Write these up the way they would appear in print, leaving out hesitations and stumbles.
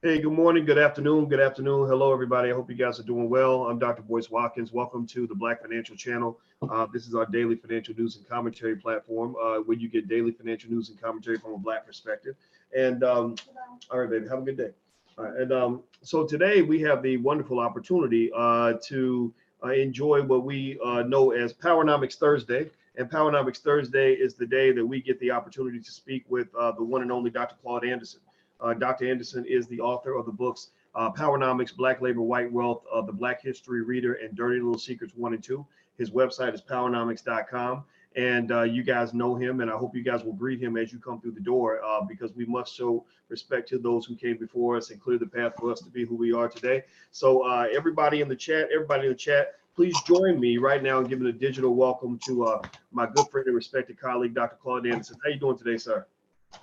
Hey, good morning, good afternoon, Hello, everybody. I hope you guys are doing well. I'm Dr. Boyce Watkins. Welcome to the Black Financial Channel. This is our daily financial news and commentary platform where you get daily financial news and commentary from a Black perspective. And all right, baby, have a good day. All right, and so today we have the wonderful opportunity to enjoy what we know as Powernomics Thursday. And Powernomics Thursday is the day that we get the opportunity to speak with the one and only Dr. Claud Anderson. Dr. Anderson is the author of the books Powernomics, Black Labor, White Wealth, The Black History Reader, and Dirty Little Secrets 1 and 2. His website is powernomics.com. And you guys know him, and I hope you guys will greet him as you come through the door because we must show respect to those who came before us and clear the path for us to be who we are today. So everybody in the chat, please join me right now and give it a digital welcome to my good friend and respected colleague, Dr. Claud Anderson. How you doing today, sir?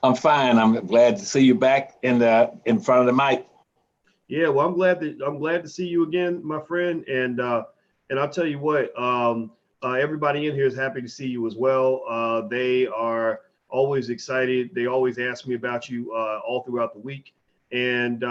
I'm fine. I'm glad to see you back in front of the mic. Yeah, well, I'm glad to see you again, my friend. And I'll tell you what, everybody in here is happy to see you as well. They are always excited. They always ask me about you all throughout the week, and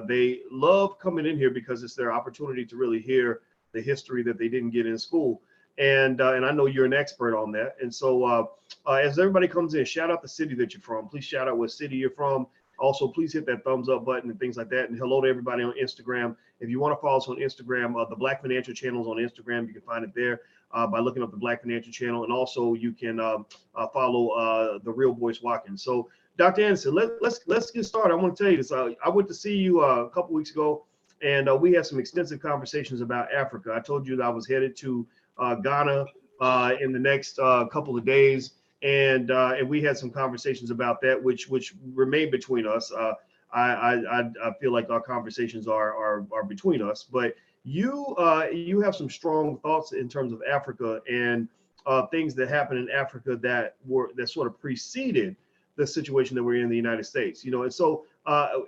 they love coming in here because it's their opportunity to really hear the history that they didn't get in school. And I know you're an expert on that. And so as everybody comes in, shout out the city that you're from. Please shout out what city you're from. Also, please hit that thumbs up button and things like that. And hello to everybody on Instagram. If you want to follow us on Instagram, the Black Financial Channel is on Instagram. You can find it there by looking up the Black Financial Channel. And also you can follow the Real Boyce Watkins. So Dr. Anderson, let's get started. I want to tell you this. I went to see you a couple weeks ago, and we had some extensive conversations about Africa. I told you that I was headed to Ghana in the next couple of days, and we had some conversations about that, which remain between us. I feel like our conversations are between us, but you have some strong thoughts in terms of Africa and things that happened in Africa that sort of preceded the situation that we're in the United States. You know, and so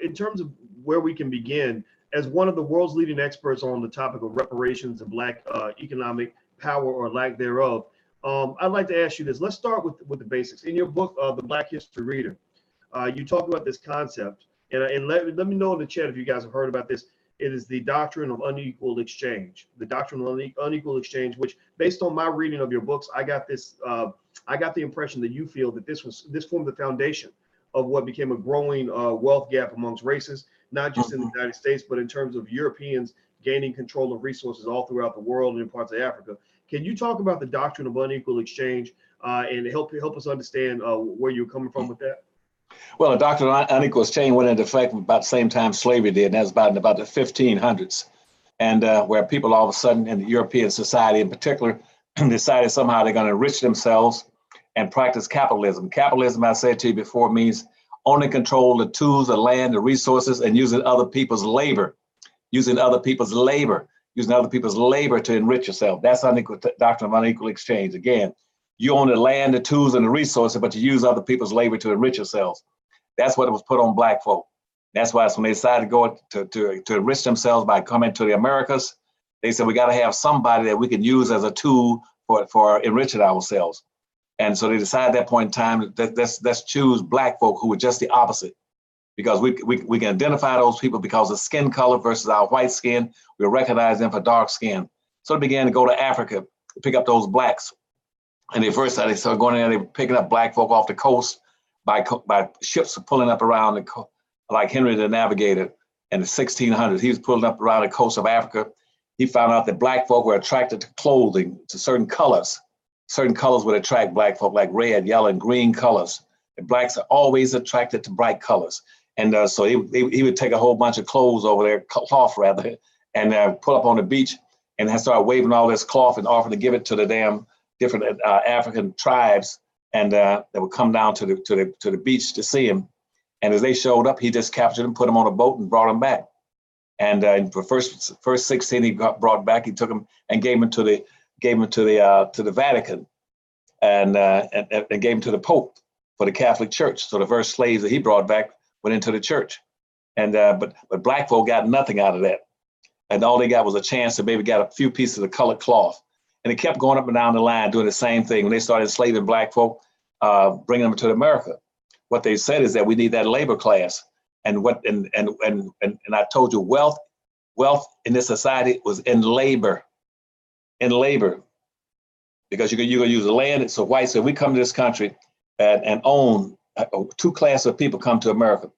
in terms of where we can begin, as one of the world's leading experts on the topic of reparations and Black economic power or lack thereof, I'd like to ask you this. Let's start with the basics. In your book, The Black History Reader, you talk about this concept, and let me know in the chat if you guys have heard about this. It is the doctrine of unequal exchange. The doctrine of unequal exchange, which, based on my reading of your books, I got the impression that you feel that this formed the foundation of what became a growing wealth gap amongst races, not just in the United States, but in terms of Europeans gaining control of resources all throughout the world and in parts of Africa. Can you talk about the doctrine of unequal exchange and help us understand where you're coming from with that? Well, the doctrine of unequal exchange went into effect about the same time slavery did, and that was about the 1500s. And where people all of a sudden in the European society in particular decided somehow they're going to enrich themselves and practice capitalism. Capitalism, I said to you before, means owning control the tools, the land, the resources, and using other people's labor. Using other people's labor to enrich yourself. That's doctrine of unequal exchange. Again, you own the land, the tools, and the resources, but you use other people's labor to enrich yourselves. That's what it was put on Black folk. That's why when they decided to go to enrich themselves by coming to the Americas, they said we got to have somebody that we can use as a tool for enriching ourselves. And so they decided at that point in time that let's choose Black folk who were just the opposite. Because we can identify those people because of skin color versus our white skin. We recognize them for dark skin. So they began to go to Africa to pick up those Blacks. And they started going in there, they were picking up Black folk off the coast by ships pulling up around like Henry the Navigator in the 1600s. He was pulling up around the coast of Africa. He found out that Black folk were attracted to clothing, to certain colors. Certain colors would attract Black folk, like red, yellow, and green colors. The Blacks are always attracted to bright colors. And so he would take a whole bunch of clothes over there, cloth rather, and pull up on the beach and start waving all this cloth and offering to give it to the damn different African tribes, and that would come down to the beach to see him. And as they showed up, he just captured them, put them on a boat, and brought them back. And for first 16 he got brought back, he took them and gave them to the Vatican, and gave them to the Pope for the Catholic Church. So the first slaves that he brought back went into the church, and but Black folk got nothing out of that, and all they got was a chance to maybe get a few pieces of colored cloth. And it kept going up and down the line doing the same thing. When they started enslaving Black folk, bringing them to America, what they said is that we need that labor class. And I told you wealth in this society was in labor, because you're gonna use the land. So whites, so we come to this country and own, two classes of people come to America.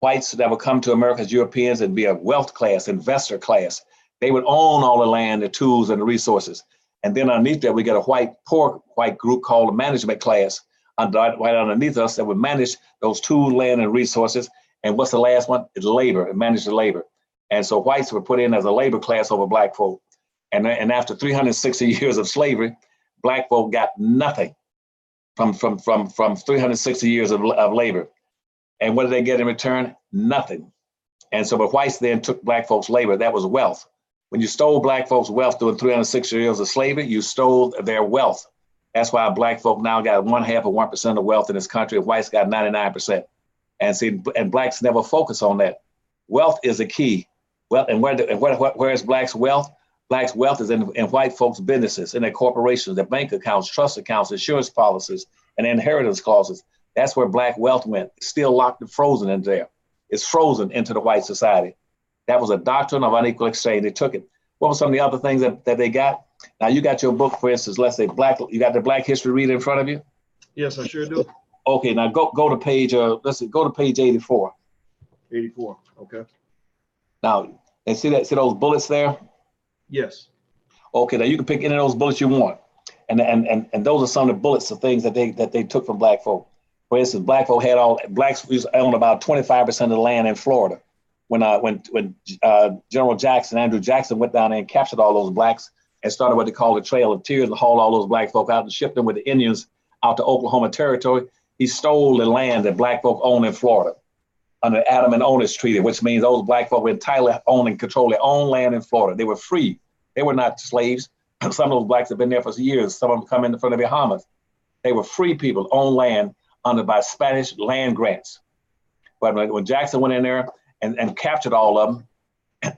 Whites that would come to America as Europeans and be a wealth class, investor class. They would own all the land, the tools, and the resources. And then underneath that, we get a poor white group called the management class, right underneath us, that would manage those tools, land, and resources. And what's the last one? It's labor, and manage the labor. And so whites were put in as a labor class over black folk. And after 360 years of slavery, black folk got nothing from 360 years of labor. And what did they get in return? Nothing. And so, but whites then took black folks' labor. That was wealth. When you stole black folks' wealth during 360 years of slavery, you stole their wealth. That's why black folk now got 1/2 of 1% of wealth in this country, and whites got 99%. And blacks never focus on that. Wealth is a key. Well, and where is blacks' wealth? Blacks' wealth is in white folks' businesses, in their corporations, their bank accounts, trust accounts, insurance policies, and inheritance clauses. That's where black wealth went. It's still locked and frozen in there. It's frozen into the white society. That was a doctrine of unequal exchange. They took it. What were some of the other things that they got? Now you got your book, for instance, let's say you got the Black History Reader in front of you? Yes, I sure do. Okay, now go to page, let's see, go to page 84. 84, okay. Now, and see those bullets there? Yes. Okay, now you can pick any of those bullets you want. And those are some of the bullets of things that they took from black folk. For instance, blacks owned about 25% of the land in Florida. When General Jackson, Andrew Jackson, went down there and captured all those blacks and started what they call the Trail of Tears and hauled all those black folk out and shipped them with the Indians out to Oklahoma Territory, he stole the land that black folk owned in Florida under the Adam and Onis Treaty, which means those black folk were entirely owned and control their own land in Florida. They were free. They were not slaves. Some of those blacks have been there for years. Some of them come in from the Bahamas. They were free people, owned land by Spanish land grants. But when Jackson went in there and captured all of them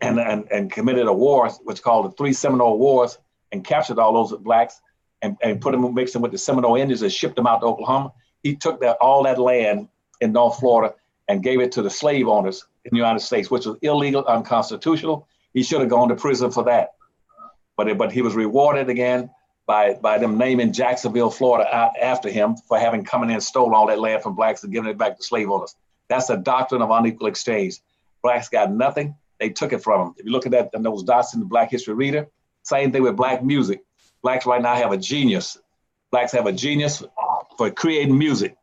and committed a war, which called the Three Seminole Wars, and captured all those blacks and put them, mixed them with the Seminole Indians and shipped them out to Oklahoma, he took all that land in North Florida and gave it to the slave owners in the United States, which was illegal, unconstitutional. He should have gone to prison for that. But he was rewarded again by them naming Jacksonville, Florida after him for having come in and stolen all that land from blacks and giving it back to slave owners. That's a doctrine of unequal exchange. Blacks got nothing, they took it from them. If you look at that in those dots in the Black History Reader, same thing with black music. Blacks right now have a genius. Blacks have a genius for creating music.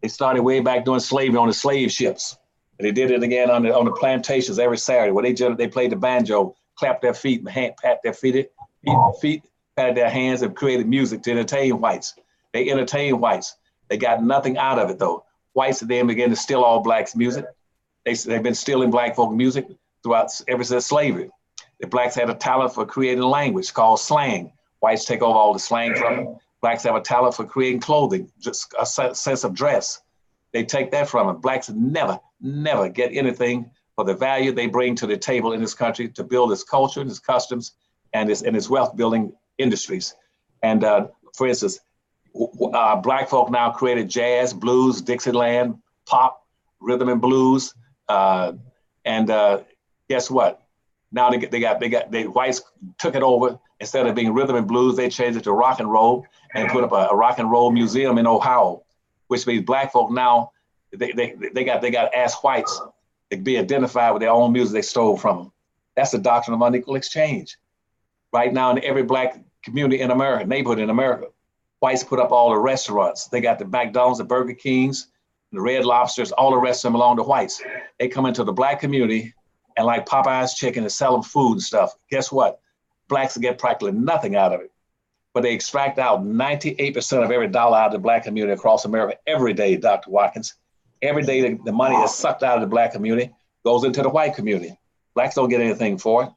They started way back during slavery on the slave ships. And they did it again on the plantations every Saturday where they played the banjo, clapped their feet, pat their feet, patted their hands, and created music to entertain whites. They entertained whites. They got nothing out of it though. Whites then began to steal all blacks' music. They've been stealing black folk music ever since slavery. The blacks had a talent for creating language called slang. Whites take over all the slang from them. Blacks have a talent for creating clothing, just a sense of dress. They take that from them. Blacks never get anything for the value they bring to the table in this country to build its culture and its customs and its wealth building industries. And for instance, black folk now created jazz, blues, Dixieland, pop, rhythm and blues. Guess what? Now they whites took it over. Instead of being rhythm and blues, they changed it to rock and roll and put up a rock and roll museum in Ohio, which means black folk now, they got ask whites to be identified with their own music they stole from them. That's the doctrine of unequal exchange. Right now in every black community in America, neighborhood in America, whites put up all the restaurants. They got the McDonald's, the Burger Kings, the Red Lobsters, all the rest of them belong to whites. They come into the black community and like Popeye's chicken and sell them food and stuff. Guess what? Blacks get practically nothing out of it. But they extract out 98% of every dollar out of the black community across America every day, Dr. Watkins. Every day the money is sucked out of the black community, goes into the white community. Blacks don't get anything for it.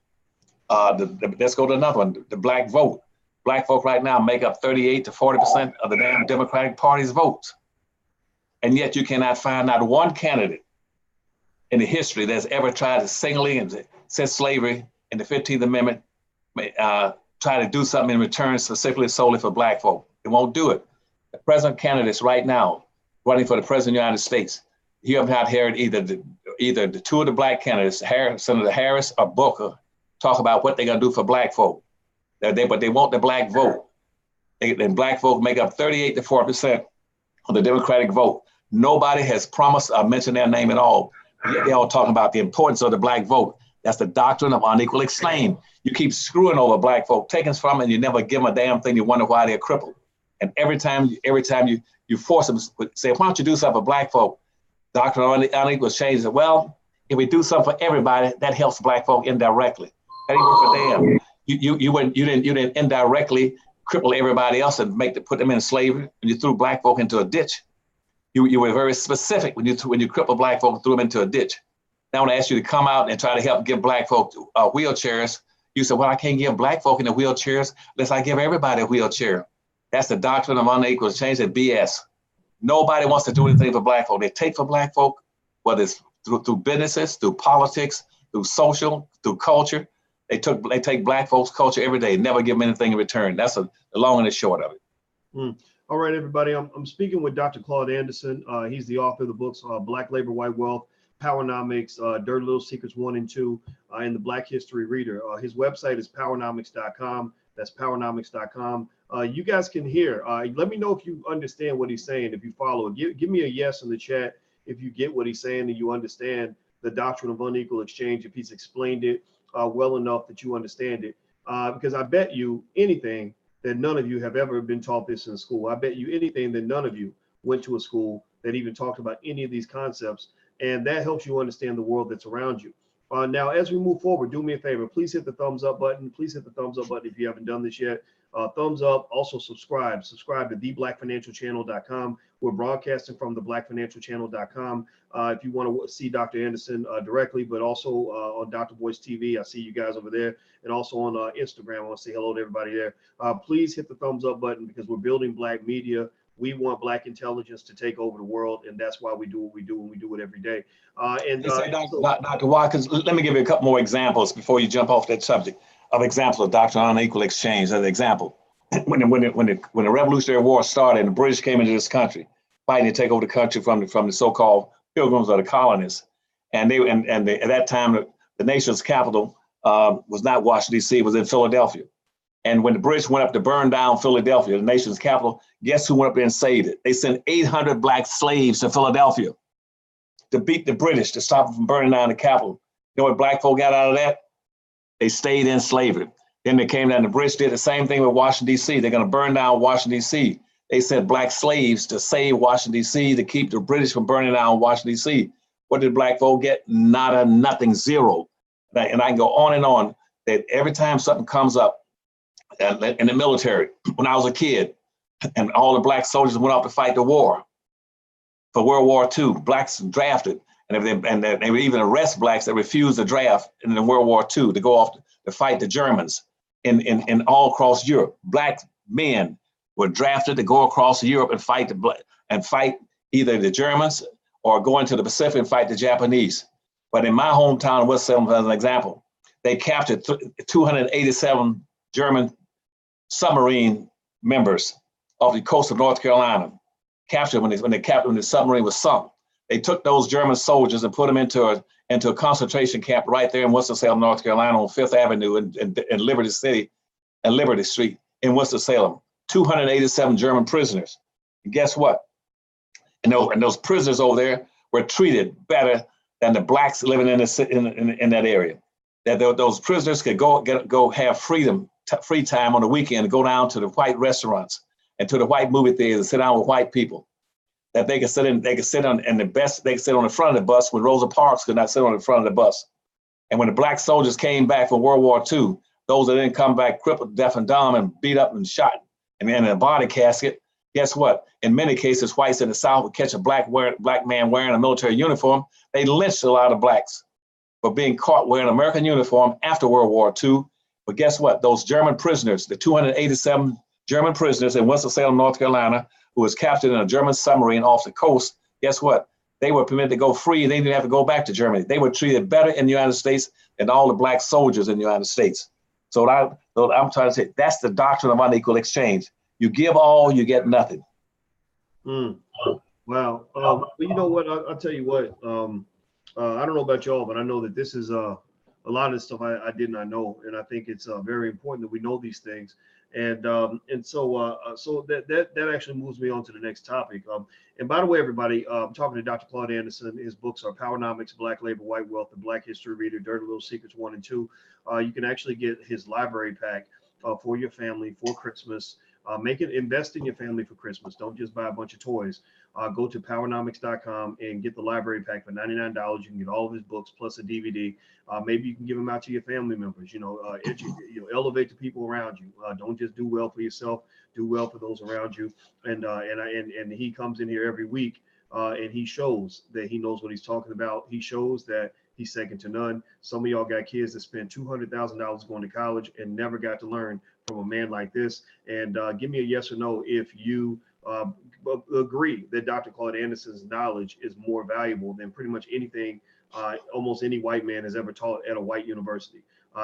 Let's go to another one, the black vote. Black folk right now make up 38 to 40% of the damn Democratic Party's votes. And yet you cannot find not one candidate in the history that's ever tried to singly, since slavery in the 15th Amendment, try to do something in return specifically solely for black folk. They won't do it. The present candidates right now running for the president of the United States, you have not heard either either the two of the black candidates, Senator Harris or Booker, talk about what they're going to do for black folk. But they want the black vote. And black folk make up 38 to 4% of the Democratic vote. Nobody has promised or mentioned their name at all. Yet they're all talking about the importance of the black vote. That's the doctrine of unequal exchange. You keep screwing over black folk, taking from them, and you never give them a damn thing. You wonder why they're crippled. And every time you force them, say, why don't you do something for black folk? Doctrine of unequal exchange. Well, if we do something for everybody, that helps black folk indirectly. That ain't work for them. You didn't indirectly cripple everybody else and put them in slavery, and you threw black folk into a ditch. You were very specific when you cripple black folk and threw them into a ditch. Now I want to ask you to come out and try to help give black folk wheelchairs. You said, well, I can't give black folk in the wheelchairs unless I give everybody a wheelchair. That's the doctrine of unequal exchange and BS. Nobody wants to do anything for black folk. They take for black folk, whether it's through businesses, through politics, through social, through culture. They take black folks' culture every day, never give them anything in return. That's the long and the short of it. All right, everybody. I'm speaking with Dr. Claud Anderson. He's the author of the books Black Labor, White Wealth, Powernomics, Dirty Little Secrets 1 and 2, and the Black History Reader. His website is powernomics.com. That's powernomics.com. You guys can hear. Let me know if you understand what he's saying, if you follow it. Give me a yes in the chat if you get what he's saying and you understand the doctrine of unequal exchange, if he's explained it well enough that you understand it. Because I bet you anything that none of you have ever been taught this in school. I bet you anything that none of you went to a school that even talked about any of these concepts. And that helps you understand the world that's around you. Now, as we move forward, do me a favor. Please hit the thumbs up button. Please hit the thumbs up button if you haven't done this yet. Thumbs up. Also subscribe. Subscribe to theblackfinancialchannel.com. We're broadcasting from theblackfinancialchannel.com. If you want to see Dr. Anderson directly, but also on Dr. Voice TV, I see you guys over there, and also on Instagram. I want to say hello to everybody there. Please hit the thumbs up button because we're building black media. We want black intelligence to take over the world, and that's why we do what we do, and we do it every day. Dr. Watkins, let me give you a couple more examples before you jump off that subject of examples of doctrine of unequal exchange. As an example, when the Revolutionary War started and the British came into this country, fighting to take over the country from the so-called pilgrims or the colonists, and at that time the nation's capital was not Washington D.C., it was in Philadelphia. And when the British went up to burn down Philadelphia, the nation's capital, guess who went up there and saved it? They sent 800 black slaves to Philadelphia to beat the British, to stop them from burning down the capital. You know what black folk got out of that? They stayed in slavery. Then they came down, the British did the same thing with Washington, D.C. They're going to burn down Washington, D.C. They sent black slaves to save Washington, D.C., to keep the British from burning down Washington, D.C. What did black folk get? Nada, nothing, zero. And I can go on, that every time something comes up, in the military, when I was a kid, and all the black soldiers went off to fight the war for World War II, blacks drafted, and they would even arrest blacks that refused the draft in the World War II to go off to fight the Germans in all across Europe. Black men were drafted to go across Europe and fight either the Germans or go into the Pacific and fight the Japanese. But in my hometown, Winston-Salem, as an example, they captured 287 German submarine members off the coast of North Carolina, captured when the submarine was sunk. They took those German soldiers and put them into a concentration camp right there in Winston-Salem, North Carolina, on Fifth Avenue and Liberty City and Liberty Street in Winston-Salem. 287 German prisoners. And guess what? And those prisoners over there were treated better than the blacks living in that area. That those prisoners could go have free time on the weekend and go down to the white restaurants and to the white movie theaters and sit down with white people. That they could sit on the front of the bus when Rosa Parks could not sit on the front of the bus. And when the black soldiers came back from World War II, those that didn't come back crippled, deaf and dumb and beat up and shot and in a body casket, guess what? In many cases, whites in the South would catch a black man wearing a military uniform. They lynched a lot of blacks for being caught wearing an American uniform after World War II. But guess what? Those German prisoners, the 287 German prisoners in Winston-Salem, North Carolina, who was captured in a German submarine off the coast, guess what? They were permitted to go free. They didn't have to go back to Germany. They were treated better in the United States than all the black soldiers in the United States. So I'm trying to say that's the doctrine of unequal exchange. You give all, you get nothing. Wow. Well, you know what? I'll tell you what. I don't know about y'all, but I know that this is a lot of this stuff I did not know, and I think it's very important that we know these things. And so that actually moves me on to the next topic. And by the way, everybody, I'm talking to Dr. Claud Anderson. His books are Powernomics, Black Labor, White Wealth, The Black History Reader, Dirty Little Secrets 1 and 2. You can actually get his library pack for your family for Christmas. Invest in your family for Christmas. Don't just buy a bunch of toys. Go to powernomics.com and get the library pack for $99. You can get all of his books plus a DVD. Maybe you can give them out to your family members. Elevate the people around you. Don't just do well for yourself. Do well for those around you. And he comes in here every week and he shows that he knows what he's talking about. He shows that he's second to none. Some of y'all got kids that spend $200,000 going to college and never got to learn from a man like this. And give me a yes or no if you agree that Dr. Claud Anderson's knowledge is more valuable than pretty much anything almost any white man has ever taught at a white university.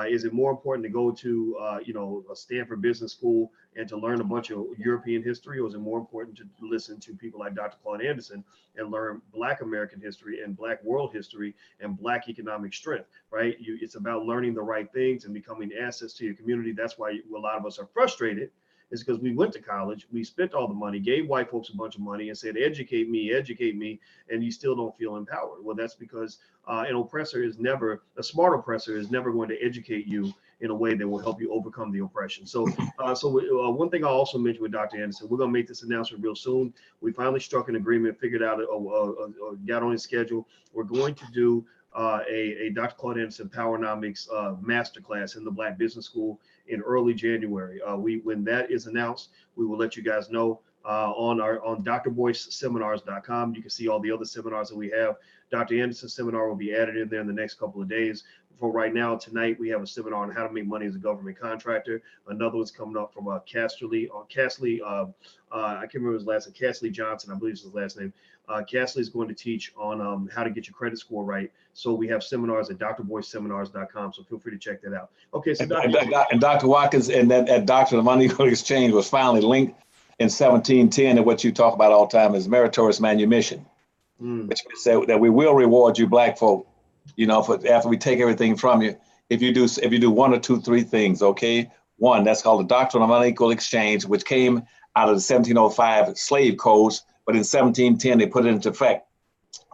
Is it more important to go to a Stanford Business School and to learn a bunch of European history, or is it more important to listen to people like Dr. Claud Anderson and learn Black American history and Black world history and Black economic strength, right? It's about learning the right things and becoming assets to your community. That's why a lot of us are frustrated, is because we went to college, we spent all the money, gave white folks a bunch of money and said, educate me, and you still don't feel empowered. Well, that's because a smart oppressor is never going to educate you in a way that will help you overcome the oppression. So one thing I also mentioned with Dr. Anderson, we're going to make this announcement real soon. We finally struck an agreement, figured out, got on his schedule. We're going to do a Dr. Claud Anderson Powernomics masterclass in the Black Business School in early January. When that is announced, we will let you guys know on drboyceseminars.com. You can see all the other seminars that we have. Dr. Anderson's seminar will be added in there in the next couple of days. For right now, tonight, we have a seminar on how to make money as a government contractor. Another one's coming up from Castley. I can't remember his last name, Castley Johnson, I believe is his last name. Castley is going to teach on how to get your credit score right. So we have seminars at drboyceseminars.com. So feel free to check that out. Okay, so Dr. Watkins, and that Doctrine of Unequal Exchange was finally linked in 1710, and what you talk about all the time is Meritorious manumission, which means that we will reward you Black folk, after we take everything from you, if you do one or two, three things. Okay, one, that's called the Doctrine of Unequal Exchange, which came out of the 1705 slave codes, but in 1710 they put it into effect,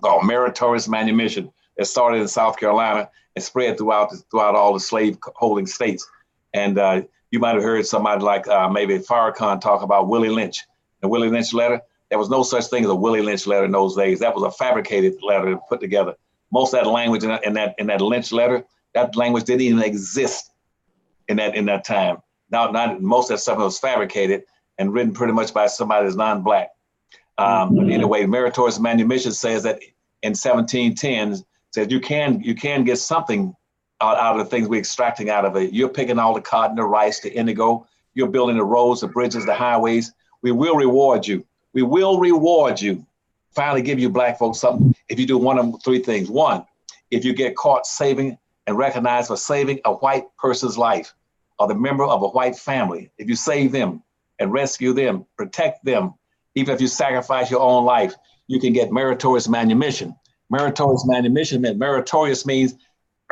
called Meritorious manumission. It started in South Carolina and spread throughout all the slave holding states. And you might have heard somebody like maybe Farrakhan talk about Willie Lynch, the Willie Lynch letter. There was no such thing as a Willie Lynch letter in those days. That was a fabricated letter put together. Most of that language in that Lynch letter, that language didn't even exist in that time. Now, most of that stuff was fabricated and written pretty much by somebody that's non-Black. But anyway, Meritorious manumission says that in 1710 says you can get something out of the things we're extracting out of it. You're picking all the cotton, the rice, the indigo. You're building the roads, the bridges, the highways. We will reward you. We will reward you. Finally give you Black folks something if you do one of three things. One, if you get caught saving and recognized for saving a white person's life or the member of a white family, if you save them and rescue them, protect them, even if you sacrifice your own life, you can get Meritorious manumission. Meritorious manumission meant meritorious means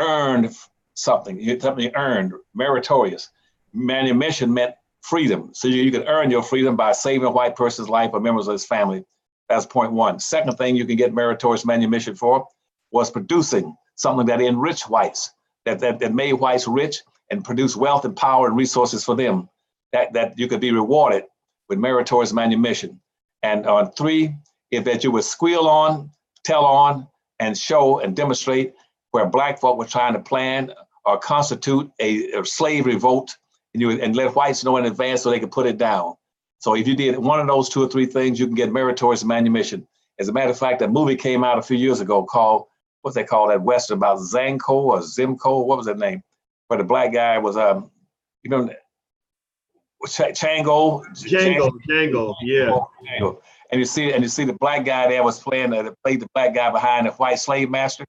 earned something. Something earned, meritorious. Manumission meant freedom. So you can earn your freedom by saving a white person's life or members of his family. That's point one. Second thing you can get Meritorious manumission for was producing something that enriched whites, that made whites rich and produced wealth and power and resources for them, that you could be rewarded with Meritorious manumission. And on three, is that you would squeal on, tell on, and show and demonstrate where Black folk were trying to plan or constitute a slave revolt, and let whites know in advance so they could put it down. So if you did one of those two or three things, you can get Meritorious manumission. As a matter of fact, a movie came out a few years ago called, what's they call that Western about Zanko or Zimko? What was that name? Where the Black guy was, you know, Django, yeah. Django. And you see the Black guy there was played the Black guy behind the white slave master.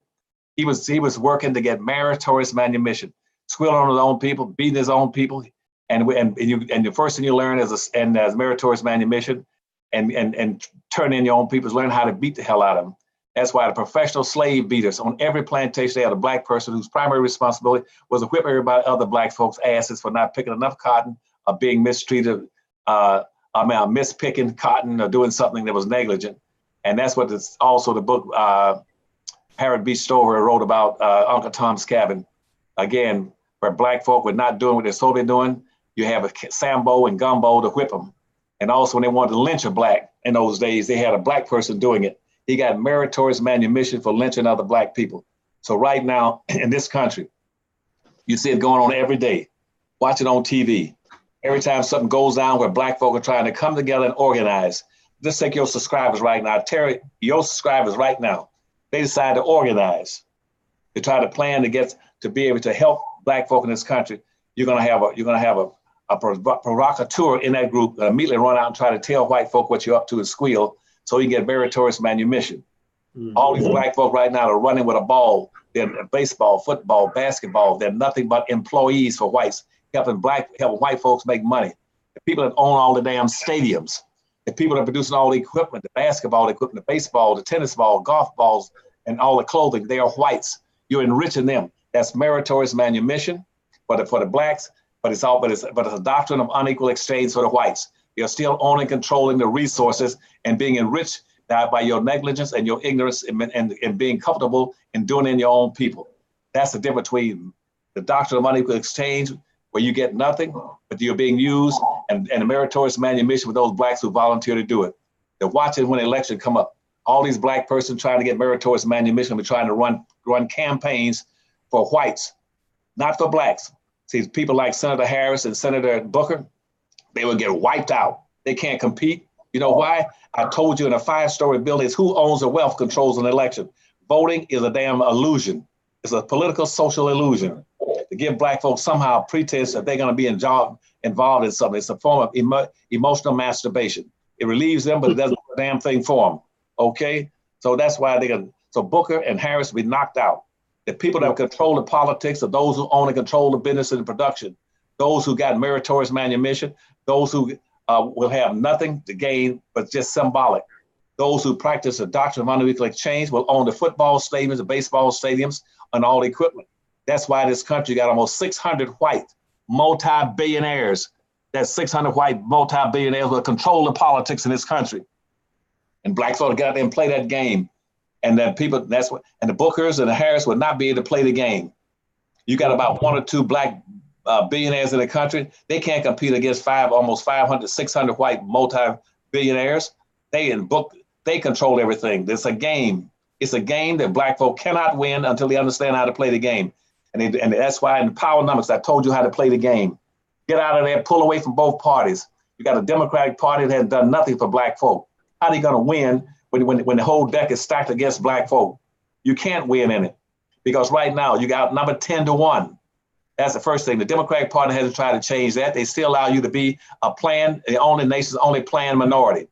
He was working to get Meritorious manumission, squealing on his own people, beating his own people. And the first thing you learn as Meritorious manumission and turn in your own people is learn how to beat the hell out of them. That's why the professional slave beaters on every plantation, they had a black person whose primary responsibility was to whip everybody other black folks' asses for not picking enough cotton or being mistreated, mispicking cotton or doing something that was negligent. And that's what this, also the book Harriet B. Stover wrote about Uncle Tom's Cabin. Again, where black folk were not doing what they're supposed to be doing, you have a Sambo and Gumbo to whip them. And also when they wanted to lynch a black in those days, they had a black person doing it. He got meritorious manumission for lynching other black people. So right now in this country, you see it going on every day. Watch it on TV. Every time something goes down where black folk are trying to come together and organize. Just take your subscribers right now. Terry, your subscribers right now, they decide to organize. They try to plan to be able to help black folk in this country. You're gonna have a provocateur in that group that immediately run out and try to tell white folk what you're up to and squeal, so you get meritorious manumission. Mm-hmm. All these black folk right now are running with a ball. They're baseball, football, basketball. They're nothing but employees for whites, helping white folks make money. The people that own all the damn stadiums, the people that are producing all the equipment, the basketball equipment, the baseball, the tennis ball, golf balls, and all the clothing, they are whites. You're enriching them. That's meritorious manumission for the blacks, but it's a doctrine of unequal exchange for the whites. You're still owning, controlling the resources and being enriched by your negligence and your ignorance and being comfortable in doing it in your own people. That's the difference between the doctrine of unequal exchange, where you get nothing, but you're being used, and the meritorious manumission with those blacks who volunteer to do it. They're watching when the election come up. All these black persons trying to get meritorious manumission, we're trying to run campaigns for whites, not for blacks. See, people like Senator Harris and Senator Booker, they will get wiped out. They can't compete. You know why? I told you in a 5-story building, it's who owns the wealth controls an election. Voting is a damn illusion. It's a political social illusion to give black folks somehow a pretense that they're going to be involved in something. It's a form of emotional masturbation. It relieves them, but it doesn't do a damn thing for them. Okay? So that's why so Booker and Harris will be knocked out. The people that control the politics are those who own and control the business and the production, those who got meritorious manumission, those who will have nothing to gain but just symbolic. Those who practice the doctrine of unequal exchange will own the football stadiums, the baseball stadiums, and all the equipment. That's why this country got almost 600 white multi-billionaires. That's 600 white multi-billionaires will control the politics in this country. And black folks got there and play that game. And then and the Bookers and the Harris would not be able to play the game. You got about 1 or 2 black billionaires in the country. They can't compete against almost 500, 600 white multi-billionaires. They control everything. It's a game. It's a game that black folk cannot win until they understand how to play the game. And that's why in the power numbers, I told you how to play the game. Get out of there, pull away from both parties. You got a Democratic Party that has done nothing for black folk. How are they going to win when the whole deck is stacked against black folk? You can't win in it because right now you got number 10-1. That's the first thing. The Democratic Party hasn't tried to change that. They still allow you to be the nation's only planned minority.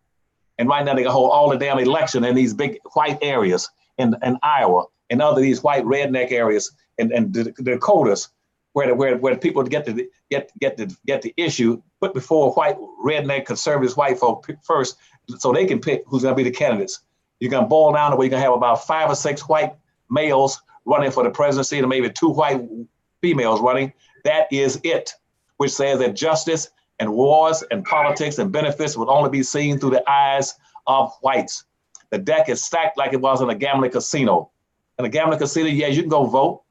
And right now they can hold all the damn election in these big white areas in Iowa and other these white redneck areas and the Dakotas where people get the issue put before white redneck conservatives, white folk first, so they can pick who's going to be the candidates. You're going to boil down to where you're going to have about 5 or 6 white males running for the presidency and maybe 2 white females running. That is it, which says that justice and wars and politics and benefits would only be seen through the eyes of whites. The deck is stacked like it was in a gambling casino. In a gambling casino, yeah, you can go vote.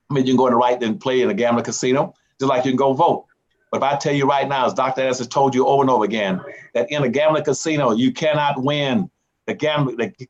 I mean, you can go in the right and play in a gambling casino, just like you can go vote. But if I tell you right now, as Dr. Anderson told you over and over again, that in a gambling casino, you cannot win. The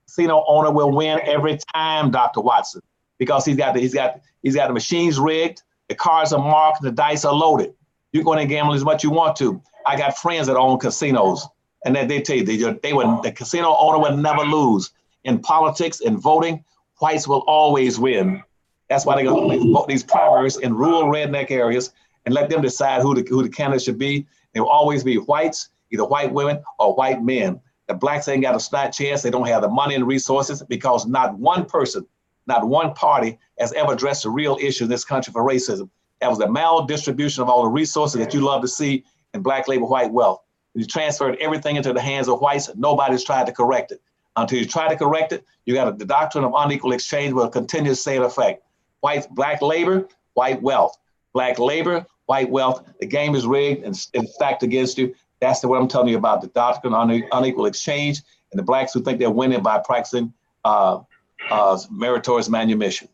casino owner will win every time, Dr. Watson, because he's got the machines rigged, the cards are marked, the dice are loaded. You go in and gamble as much you want to. I got friends that own casinos, and they tell you the casino owner will never lose. In politics and voting, whites will always win. That's why they go vote these primaries in rural redneck areas and let them decide who the candidates should be. They will always be whites, either white women or white men. The blacks ain't got a snot chance. They don't have the money and resources because not one person, not one party has ever addressed the real issue in this country for racism. That was the maldistribution of all the resources that you love to see in black labor white wealth. You transferred everything into the hands of whites. Nobody's tried to correct it. Until you try to correct it, you got the doctrine of unequal exchange will continue to stay in effect. Black labor, white wealth. Black labor, white wealth. The game is rigged and stacked against you. That's what I'm telling you about, the doctrine of unequal exchange, and the blacks who think they're winning by practicing meritorious manumission.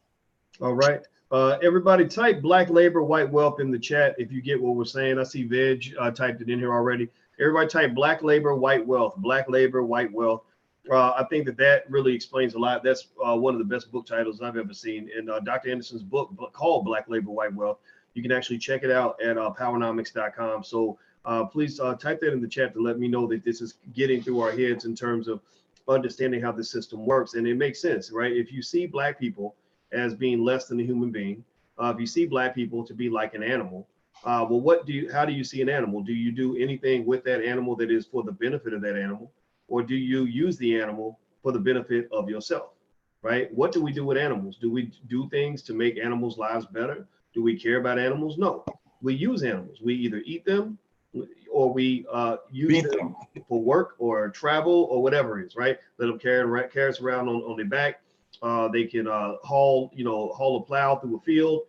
All right. Everybody type black labor, white wealth in the chat if you get what we're saying. I see Veg typed it in here already. Everybody type black labor, white wealth, black labor, white wealth. I think that really explains a lot. That's one of the best book titles I've ever seen. And Dr. Anderson's book called Black Labor, White Wealth. You can actually check it out at powernomics.com. So please type that in the chat to let me know that this is getting through our heads in terms of understanding how the system works. And it makes sense, right? If you see black people as being less than a human being, if you see black people to be like an animal, well, how do you see an animal? Do you do anything with that animal that is for the benefit of that animal? Or do you use the animal for the benefit of yourself, right? What do we do with animals? Do we do things to make animals' lives better? Do we care about animals? No. We use animals. We either eat them or we use them for work or travel or whatever it is, right? Let them carry us around on their back. They can haul a plow through a field.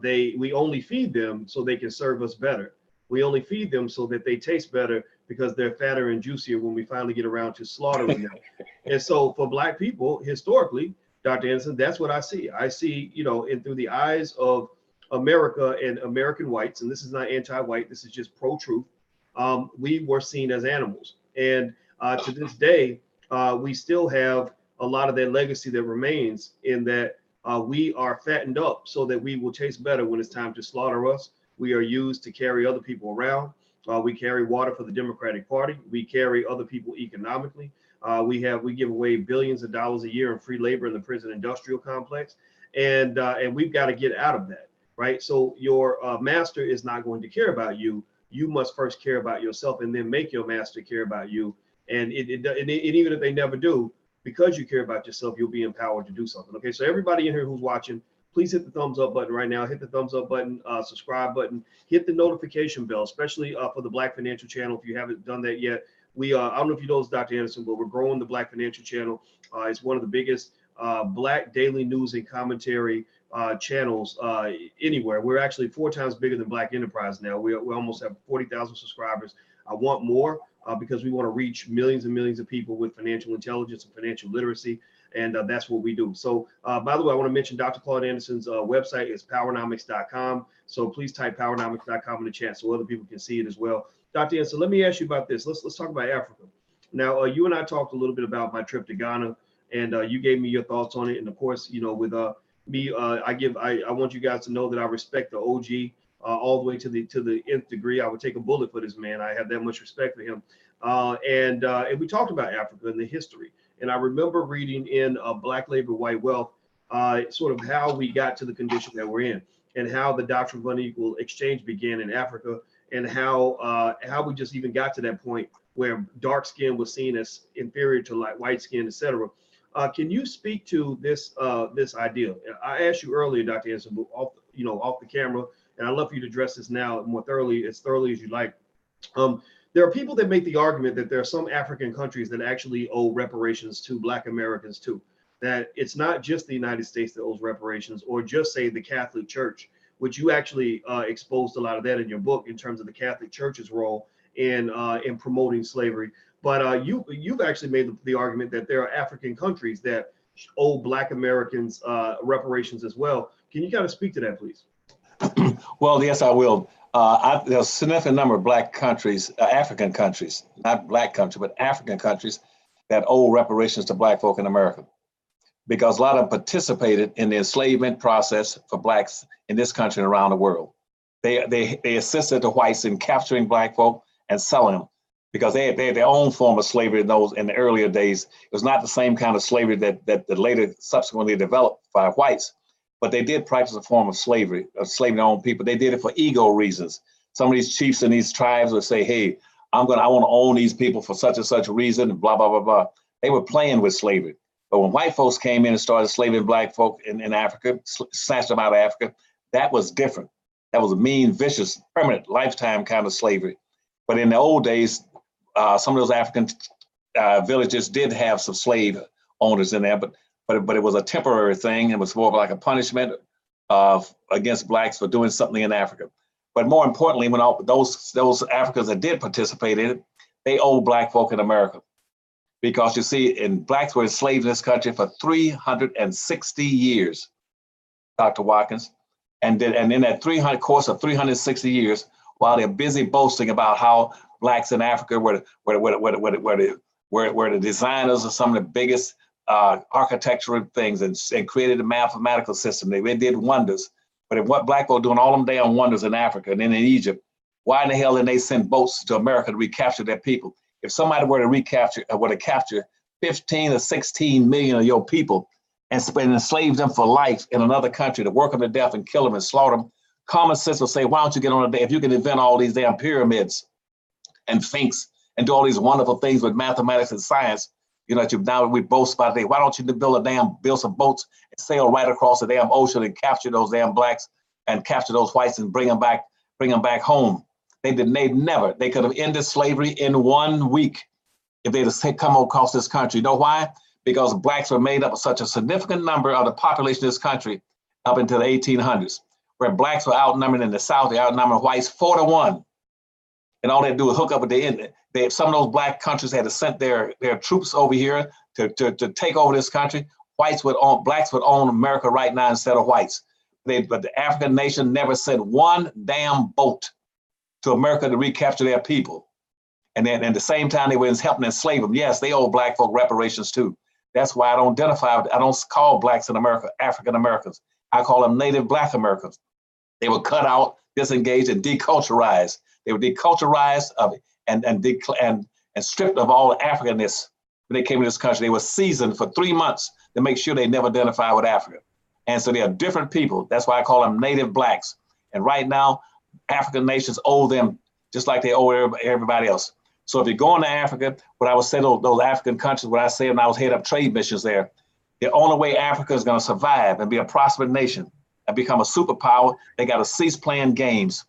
We only feed them so they can serve us better. We only feed them so that they taste better because they're fatter and juicier when we finally get around to slaughtering them. And so for black people, historically, Dr. Anderson, that's what I see. I see, and through the eyes of America and American whites, and this is not anti-white, this is just pro-truth, we were seen as animals. And to this day, we still have a lot of that legacy that remains in that we are fattened up so that we will taste better when it's time to slaughter us. We are used to carry other people around. We carry water for the Democratic Party. We carry other people economically. We give away billions of dollars a year in free labor in the prison industrial complex. And we've got to get out of that, right? So your master is not going to care about you. You must first care about yourself and then make your master care about you. And even if they never do, because you care about yourself, you'll be empowered to do something. Okay, so everybody in here who's watching, please hit the thumbs up button right now. Hit the thumbs up button, subscribe button, hit the notification bell, especially for the Black Financial Channel. If you haven't done that yet, I don't know if you know this, Dr. Anderson, but we're growing the Black Financial Channel. It's one of the biggest Black daily news and commentary channels anywhere. We're actually 4 times bigger than Black Enterprise now. We almost have 40,000 subscribers. I want more because we want to reach millions and millions of people with financial intelligence and financial literacy. And that's what we do. So, by the way, I want to mention Dr. Claud Anderson's website is powernomics.com. So please type powernomics.com in the chat so other people can see it as well. Dr. Anderson, let me ask you about this. Let's talk about Africa. Now, you and I talked a little bit about my trip to Ghana, and you gave me your thoughts on it. And of course, with me, I want you guys to know that I respect the OG all the way to the nth degree. I would take a bullet for this man. I have that much respect for him. And we talked about Africa and the history. And I remember reading in Black Labor, White Wealth, sort of how we got to the condition that we're in, and how the doctrine of unequal exchange began in Africa, and how we just even got to that point where dark skin was seen as inferior to like white skin, etc. Can you speak to this idea? I asked you earlier, Dr. Anderson, off the camera, and I'd love for you to address this now more thoroughly as you like. There are people that make the argument that there are some African countries that actually owe reparations to Black Americans too. That it's not just the United States that owes reparations, or just say the Catholic Church, which you actually exposed a lot of that in your book in terms of the Catholic Church's role in promoting slavery. But you've actually made the argument that there are African countries that owe Black Americans reparations as well. Can you kind of speak to that, please? Well, yes, I will. There's a significant number of Black countries, African countries, not Black countries, but African countries that owe reparations to Black folk in America, because a lot of them participated in the enslavement process for Blacks in this country and around the world. They assisted the whites in capturing Black folk and selling them, because they had their own form of slavery in the earlier days. It was not the same kind of slavery that later subsequently developed by whites. But they did practice a form of slavery, of slaving their own people. They did it for ego reasons. Some of these chiefs in these tribes would say, hey, I want to own these people for such and such a reason, and blah, blah, blah, blah. They were playing with slavery. But when white folks came in and started slaving Black folk in Africa, snatched them out of Africa, that was different. That was a mean, vicious, permanent, lifetime kind of slavery. But in the old days, some of those African villages did have some slave owners in there, but it was a temporary thing. It was more like a punishment against blacks for doing something in Africa. But more importantly, when all those Africans that did participate in it, they owe black folk in America. Because you see, blacks were enslaved in this country for 360 years, Dr. Watkins. And in that course of 360 years, while they're busy boasting about how blacks in Africa were the designers of some of the biggest architectural things and created a mathematical system. They did wonders. But if what black folk doing all them damn wonders in Africa and then in Egypt, why in the hell didn't they send boats to America to recapture their people? If somebody were to capture 15 or 16 million of your people and enslave them for life in another country to work them to death and kill them and slaughter them, common sense will say, why don't you get on a day, if you can invent all these damn pyramids and sphinx and do all these wonderful things with mathematics and science, now we boast about it. Why don't you build some boats and sail right across the damn ocean and capture those damn blacks and capture those whites and bring them back home? They never. They could have ended slavery in 1 week if they'd have come across this country. You know why? Because blacks were made up of such a significant number of the population of this country up until the 1800s, where blacks were outnumbered in the South, they outnumbered whites 4-1. And all they do is hook up with the end. Some of those black countries had to send their troops over here to take over this country. Blacks would own America right now instead of whites. But the African nation never sent one damn boat to America to recapture their people. And then at the same time, they were helping enslave them. Yes, they owe black folk reparations too. That's why I don't call blacks in America African Americans. I call them native black Americans. They were cut out, disengaged, and deculturized. They were deculturized and stripped of all Africanness when they came to this country. They were seasoned for 3 months to make sure they never identify with Africa. And so they are different people. That's why I call them native blacks. And right now, African nations owe them just like they owe everybody else. So if you go into Africa, what I would say to those African countries, what I say when I was head up trade missions there, the only way Africa is going to survive and be a prosperous nation and become a superpower, they got to cease playing games.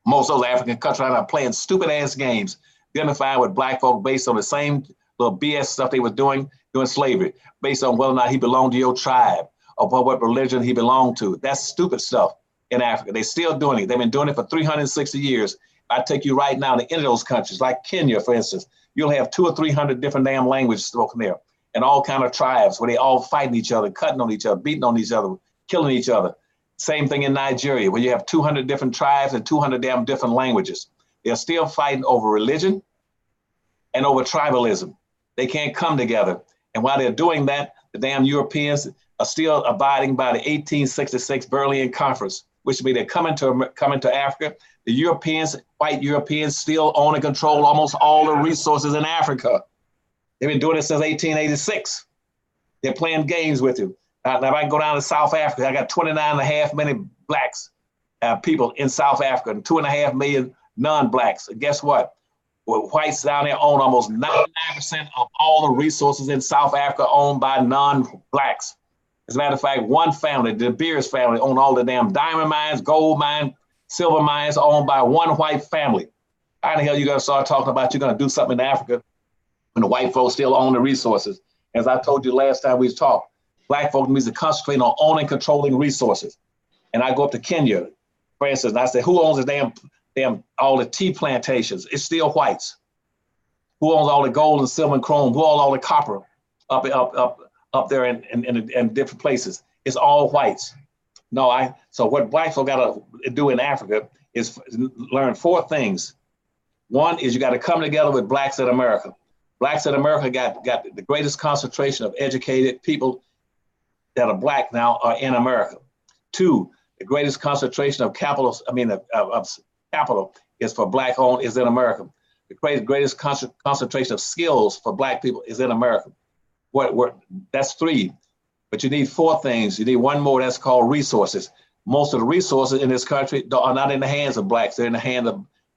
Most of those African countries are playing stupid ass games, identifying with black folk based on the same little BS stuff they were doing slavery, based on whether or not he belonged to your tribe or what religion he belonged to. That's stupid stuff in Africa. They're still doing it. They've been doing it for 360 years. I take you right now to any of those countries, like Kenya, for instance, you'll have 200 or 300 different damn languages spoken there, and all kind of tribes where they all fighting each other, cutting on each other, beating on each other, killing each other. Same thing in Nigeria, where you have 200 different tribes and 200 damn different languages. They're still fighting over religion and over tribalism. They can't come together. And while they're doing that, the damn Europeans are still abiding by the 1866 Berlin Conference, which means they're coming to Africa. The Europeans, white Europeans, still own and control almost all the resources in Africa. They've been doing it since 1886. They're playing games with you. Now, if I can go down to South Africa, I got 29.5 million blacks people in South Africa and 2.5 million non-blacks. And guess what? Well, whites down there own almost 99% of all the resources in South Africa owned by non-blacks. As a matter of fact, one family, the De Beers family, own all the damn diamond mines, gold mines, silver mines owned by one white family. How the hell you gonna start talking about you're gonna do something in Africa when the white folks still own the resources? As I told you last time we talked, black folks needs to concentrate on owning, controlling resources. And I go up to Kenya, for instance, and I say, who owns the damn all the tea plantations? It's still whites. Who owns all the gold and silver and chrome? Who owns all the copper up there in different places? It's all whites. So what black folk got to do in Africa is learn 4 things. One is you got to come together with blacks in America. Blacks in America got the greatest concentration of educated people that are black now are in America. 2, the greatest concentration of capital is for black owned is in America. The greatest concentration of skills for black people is in America. That's 3. But you need 4 things. You need one more, that's called resources. Most of the resources in this country are not in the hands of blacks, they're in the hands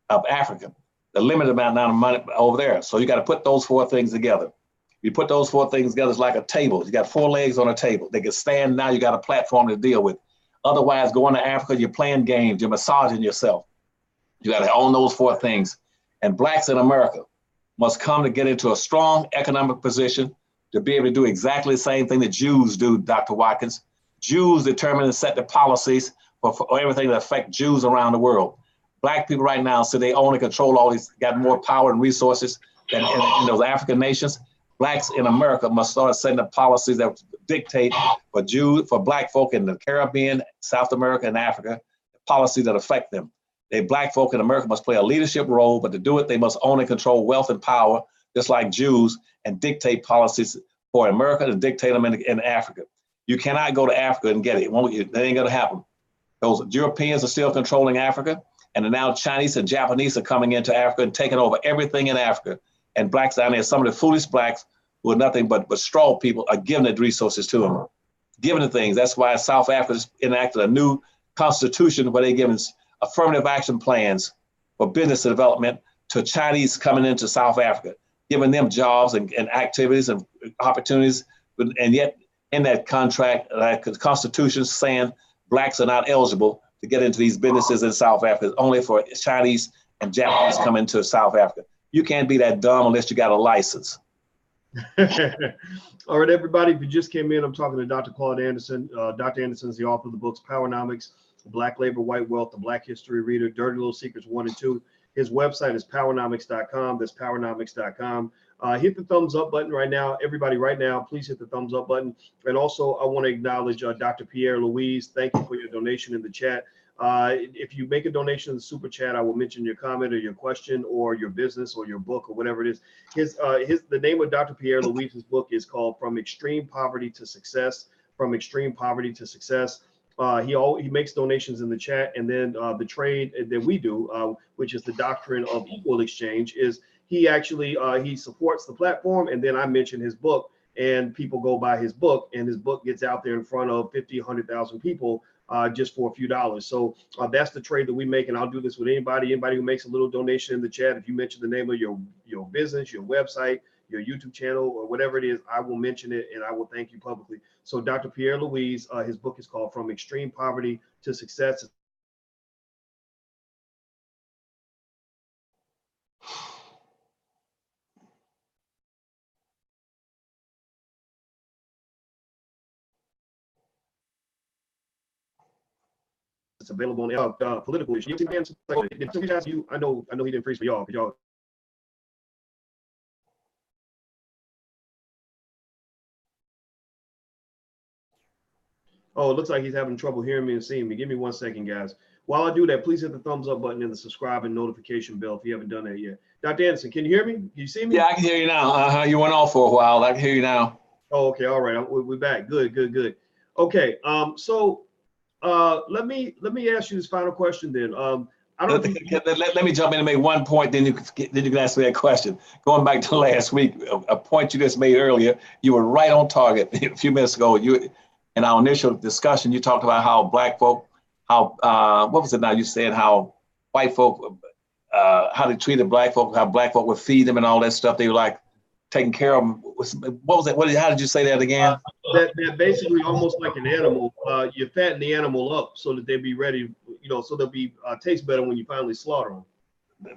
of Africa. The limited amount of money over there. So you got to put those 4 things together. You put those 4 things together, it's like a table. You got 4 legs on a table. They can stand, now you got a platform to deal with. Otherwise, going to Africa, you're playing games, you're massaging yourself. You got to own those 4 things. And blacks in America, must come to get into a strong economic position to be able to do exactly the same thing that Jews do, Dr. Watkins. Jews determine and set the policies for everything that affects Jews around the world. Black people right now, so they own and control all these, got more power and resources than in those African nations. Blacks in America must start setting the policies that dictate for Jews, for Black folk in the Caribbean, South America, and Africa, policies that affect them. Black folk in America must play a leadership role, but to do it, they must own and control wealth and power, just like Jews, and dictate policies for America and dictate them in Africa. You cannot go to Africa and get it. That ain't gonna happen. Those Europeans are still controlling Africa, and now Chinese and Japanese are coming into Africa and taking over everything in Africa. And blacks down there, some of the foolish blacks who are nothing but straw people, are giving the resources to them, giving the things. That's why South Africa enacted a new constitution where they're giving affirmative action plans for business development to Chinese coming into South Africa, giving them jobs and activities and opportunities. And yet in that contract, the constitution saying blacks are not eligible to get into these businesses in South Africa. It's only for Chinese and Japanese come into South Africa. You can't be that dumb unless you got a license. All right, everybody, if you just came in, I'm talking to Dr. Claud Anderson. Dr. Anderson is the author of the books Powernomics, Black Labor, White Wealth, The Black History Reader, Dirty Little Secrets 1 and 2. His website is powernomics.com. That's powernomics.com. Hit the thumbs up button right now. Everybody right now, please hit the thumbs up button. And also, I want to acknowledge Dr. Pierre Louise. Thank you for your donation in the chat. If you make a donation in the super chat, I will mention your comment or your question or your business or your book or whatever it is. The name of Dr. Pierre Louise's book is called From Extreme Poverty to Success. From Extreme Poverty to Success. He makes donations in the chat, and then the trade that we do, which is the doctrine of equal exchange, is he actually he supports the platform, and then I mention his book, and people go buy his book, and his book gets out there in front of 50, 100,000 people just for a few dollars. So that's the trade that we make, and I'll do this with anybody who makes a little donation in the chat. If you mention the name of your business, your website, your YouTube channel, or whatever it is, I will mention it and I will thank you publicly. So Dr. Pierre Louise, his book is called From Extreme Poverty to Success. It's available on political issues. I know he didn't preach for y'all, because y'all. Oh, it looks like he's having trouble hearing me and seeing me. Give me 1 second, guys. While I do that, please hit the thumbs up button and the subscribe and notification bell if you haven't done that yet. Dr. Anderson, can you hear me? Can you see me? Yeah, I can hear you now. You went off for a while. I can hear you now. Oh, okay. All right. We're back. Good. Okay. So let me ask you this final question then. Let me jump in and make one point, then you can ask me that question. Going back to last week, a point you just made earlier, you were right on target a few minutes ago. In our initial discussion, you talked about how black folk, what was it now? You said how white folk, how they treated black folk, how black folk would feed them and all that stuff. They were like taking care of them. What was that? How did you say that again? That basically almost like an animal. You fatten the animal up so that they be ready, so they'll be taste better when you finally slaughter them.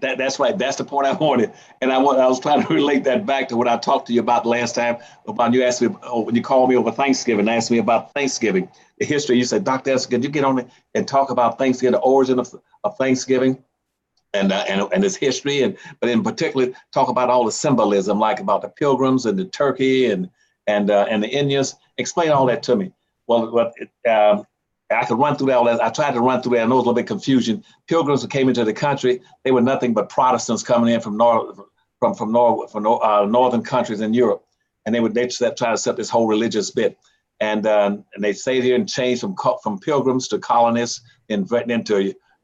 That's right. That's the point I wanted, and I was trying to relate that back to what I talked to you about last time. About you asked me when you called me over Thanksgiving, asked me about Thanksgiving, the history. You said, Dr. Anderson, could you get on it and talk about Thanksgiving, the origin of Thanksgiving, and its history, but in particular talk about all the symbolism, like about the pilgrims and the turkey and the Indians. Explain all that to me. Well, I could run through that all that. I tried to run through that. I know it was a little bit confusion. Pilgrims who came into the country, they were nothing but Protestants coming in from northern countries in Europe, and they try to set this whole religious bit, and they stayed here and changed from pilgrims to colonists, and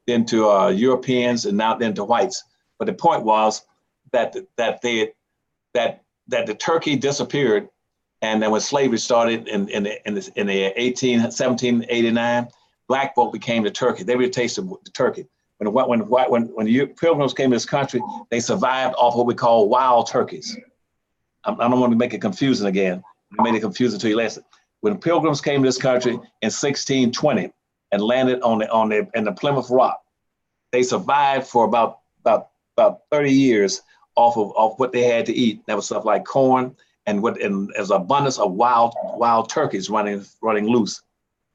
into Europeans, and now into whites. But the point was that the turkey disappeared. And then when slavery started in the 1789, black folk became the turkey. They really tasted the turkey. When the pilgrims came to this country, they survived off what we call wild turkeys. I don't want to make it confusing again. I made it confusing to you last. When pilgrims came to this country in 1620 and landed in the Plymouth Rock, they survived for about 30 years off what they had to eat. That was stuff like corn and as abundance of wild turkeys running loose.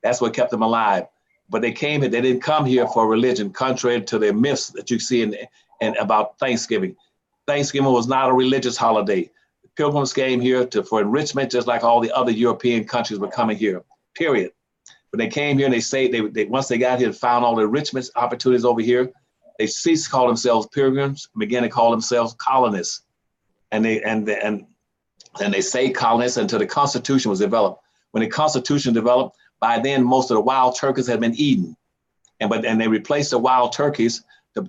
That's what kept them alive. But they came here, they didn't come here for religion, contrary to the myths that you see in about Thanksgiving. Thanksgiving was not a religious holiday. The Pilgrims came here for enrichment, just like all the other European countries were coming here, period. When they came here and they say they once they got here and found all the enrichment opportunities over here, they ceased to call themselves pilgrims, began to call themselves colonists. And they say colonists until the Constitution was developed. When the Constitution developed, by then most of the wild turkeys had been eaten. And they replaced the wild turkeys to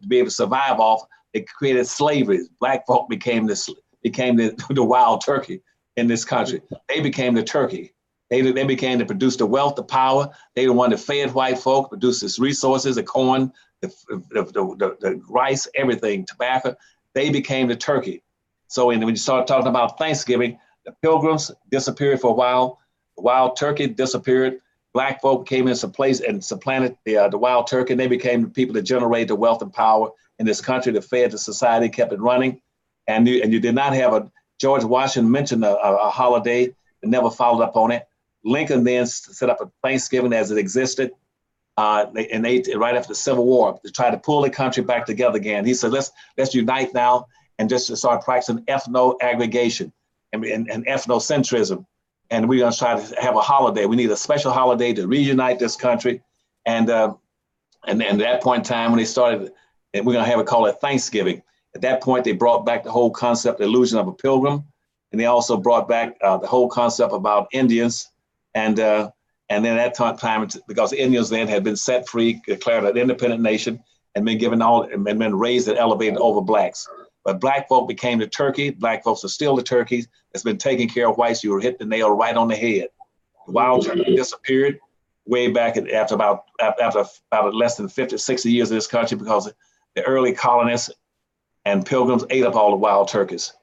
be able to survive off. They created slavery. Black folk became the wild turkey in this country. They became the turkey. They became to produce the wealth, the power. They the one that fed white folk, produced this resources, the corn, the rice, everything, tobacco. They became the turkey. So when you start talking about Thanksgiving, the Pilgrims disappeared for a while. The wild turkey disappeared. Black folk came in some place and supplanted the wild turkey. And they became the people that generated the wealth and power in this country, that fed the society, kept it running. And you did not have George Washington mentioned a holiday and never followed up on it. Lincoln then set up a Thanksgiving as it existed, and they right after the Civil War to try to pull the country back together again. He said, let's unite now and just to start practicing ethno-aggregation and ethnocentrism. And we're going to try to have a holiday. We need a special holiday to reunite this country. And at that point in time, when they started, and we're going to have it called a Thanksgiving. At that point, they brought back the whole concept, the illusion of a pilgrim. And they also brought back the whole concept about Indians. And then at that time, because the Indians then had been set free, declared an independent nation, and been given and been raised and elevated over blacks. But black folk became the turkey. Black folks are still the turkeys that's been taking care of whites. You were hit the nail right on the head. The wild turkey disappeared way back after about less than 50, 60 years in this country, because the early colonists and pilgrims ate up all the wild turkeys.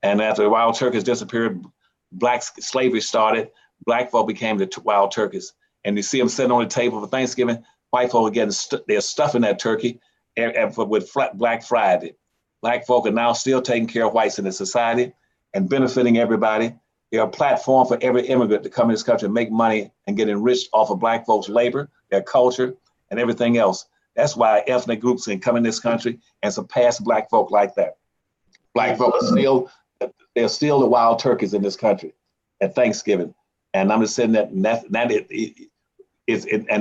And after the wild turkeys disappeared, black slavery started. Black folk became the wild turkeys. And you see them sitting on the table for Thanksgiving. White folk are they're stuffing that turkey with Black Friday. Black folk are now still taking care of whites in the society and benefiting everybody. They're a platform for every immigrant to come in this country and make money and get enriched off of black folks' labor, their culture, and everything else. That's why ethnic groups can come in this country and surpass black folk like that. Black folk are they're still the wild turkeys in this country at Thanksgiving. And I'm just saying and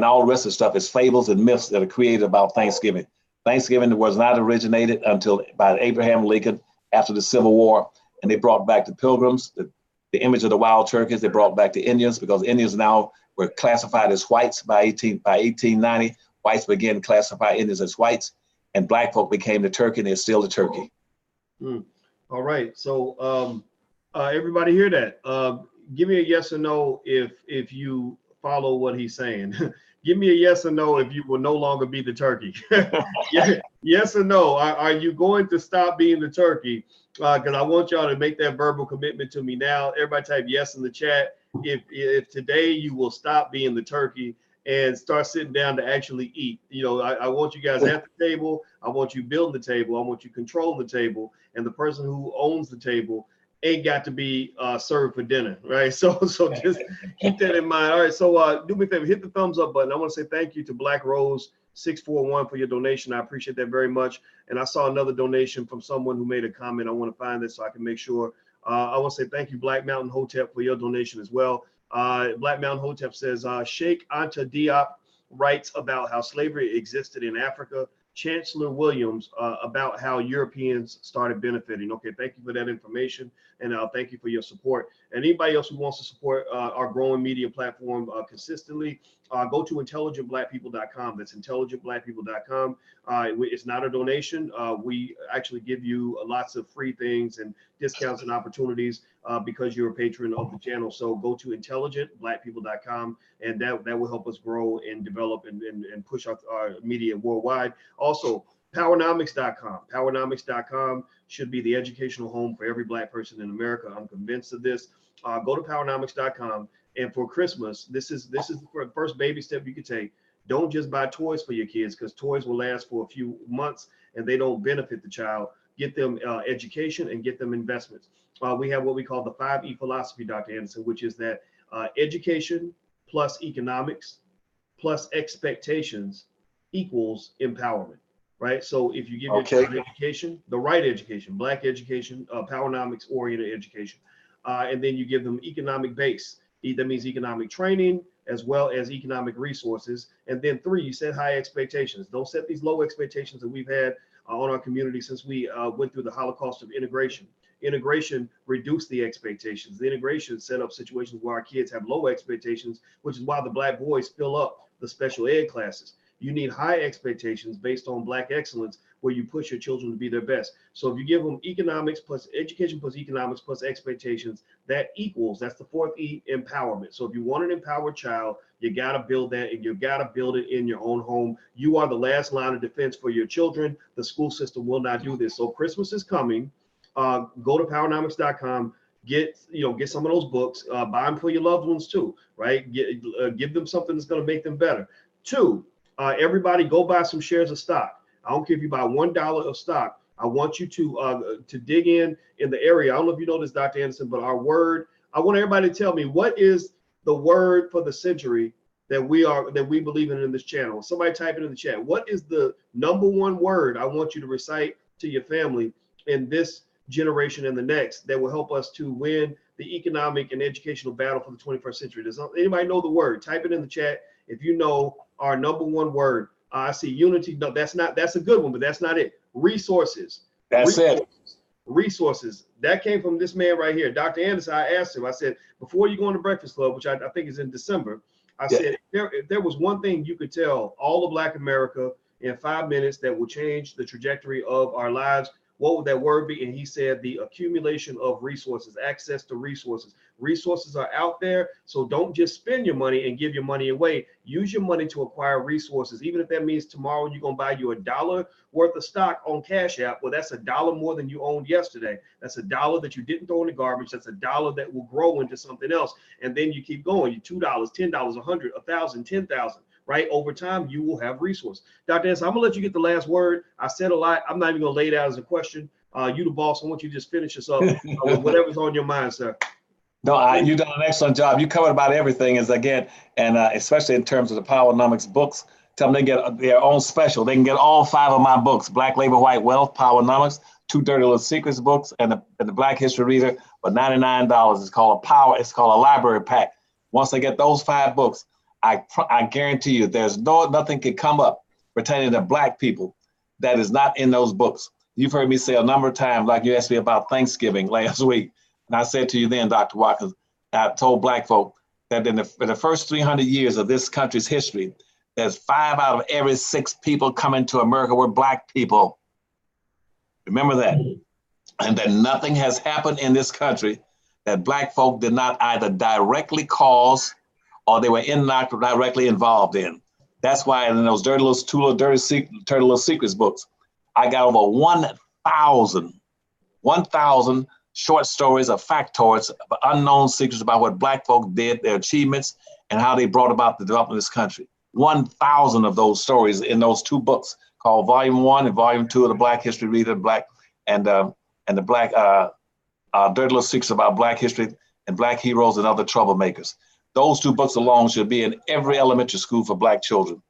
all the rest of the stuff is fables and myths that are created about Thanksgiving. Thanksgiving was not originated until by Abraham Lincoln after the Civil War, and they brought back the Pilgrims, the image of the wild turkeys. They brought back the Indians, because Indians now were classified as whites by 1890. Whites began to classify Indians as whites, and black folk became the turkey, and they're still the turkey. All right, so everybody hear that? Give me a yes or no if you follow what he's saying. Give me a yes or no if you will no longer be the turkey. Yes or no? Are you going to stop being the turkey? Because I want y'all to make that verbal commitment to me now. Everybody type yes in the chat if today you will stop being the turkey and start sitting down to actually eat. You know, I want you guys at the table. I want you building the table. I want you controlling the table. And the person who owns the table ain't got to be served for dinner, right? So just keep that in mind. All right, so do me a favor, hit the thumbs up button. I want to say thank you to Black Rose 641 for your donation. I appreciate that very much. And I saw another donation from someone who made a comment. I want to find this so I can make sure. I want to say thank you, Black Mountain Hotep, for your donation as well. Black Mountain Hotep says, Sheikh Anta Diop writes about how slavery existed in Africa. Chancellor Williams about how Europeans started benefiting. Okay, thank you for that information, and thank you for your support. And anybody else who wants to support our growing media platform consistently, go to intelligentblackpeople.com. That's intelligentblackpeople.com. It's not a donation. We actually give you lots of free things and discounts and opportunities because you're a patron of the channel. So go to intelligentblackpeople.com, and that will help us grow and develop and push our media worldwide. Also, powernomics.com. Powernomics.com should be the educational home for every Black person in America. I'm convinced of this. Go to powernomics.com, and for Christmas, this is the first baby step you could take. Don't just buy toys for your kids, because toys will last for a few months and they don't benefit the child. get them education, and get them investments. We have what we call the 5E philosophy, Dr. Anderson, which is that education plus economics plus expectations equals empowerment, right? So if you give your child education, the right education, Black education, powernomics oriented education, and then you give them economic base, that means economic training as well as economic resources. And then 3, you set high expectations. Don't set these low expectations that we've had on our community since we went through the Holocaust of integration. Integration reduced the expectations. The integration set up situations where our kids have low expectations, which is why the Black boys fill up the special ed classes. You need high expectations based on Black excellence, where you push your children to be their best. So if you give them economics plus education plus economics plus expectations, that equals, that's the 4th E, empowerment. So if you want an empowered child, you got to build that, and you got to build it in your own home. You are the last line of defense for your children. The school system will not do this. So Christmas is coming. Go to powernomics.com. Get some of those books. Buy them for your loved ones too, right? Give them something that's going to make them better. 2, everybody go buy some shares of stock. I don't care if you buy $1 of stock. I want you to dig in the area. I don't know if you know this, Dr. Anderson, but our word, I want everybody to tell me, what is the word for the century that we believe in this channel? Somebody type it in the chat. What is the #1 word I want you to recite to your family in this generation and the next that will help us to win the economic and educational battle for the 21st century? Does anybody know the word? Type it in the chat if you know our #1 word. I see unity. No, that's a good one, but that's not it. Resources. Resources. That came from this man right here, Dr. Anderson. I asked him, I said, before you go on the Breakfast Club, which I think is in December, I said, if there was one thing you could tell all of Black America in 5 minutes that will change the trajectory of our lives, what would that word be? And he said the accumulation of resources, access to resources. Resources are out there, so don't just spend your money and give your money away. Use your money to acquire resources, even if that means tomorrow you're gonna buy you $1 worth of stock on Cash App. Well, that's $1 more than you owned yesterday. That's $1 that you didn't throw in the garbage. That's $1 that will grow into something else. And then you keep going. You $2, $10, $100, 1,000, 10,000. Right? Over time, you will have resource. Dr. Anderson, I'm gonna let you get the last word. I said a lot. I'm not even gonna lay it out as a question. You the boss. I want you to just finish us up with whatever's on your mind, sir. No, you've done an excellent job. You covered about everything, and especially in terms of the Powernomics books. Tell them they get their own special. They can get all 5 of my books: Black Labor, White Wealth, Powernomics, 2 Dirty Little Secrets books, and the Black History Reader for $99. It's called a library pack. Once they get those 5 books, I guarantee you, nothing can come up pertaining to Black people that is not in those books. You've heard me say a number of times, like you asked me about Thanksgiving last week, and I said to you then, Dr. Watkins, I told Black folk that in the first 300 years of this country's history, there's 5 out of every 6 people coming to America were Black people. Remember that. And that nothing has happened in this country that Black folk did not either directly cause or they were not directly involved in. That's why in those Dirty Little Secrets books, I got over 1,000 short stories of factoids, of unknown secrets about what Black folk did, their achievements, and how they brought about the development of this country. 1,000 of those stories in those 2 books called Volume 1 and Volume 2 of the Black History Reader, and the Black Dirty Little Secrets about Black history and Black heroes and other troublemakers. Those 2 books alone should be in every elementary school for Black children.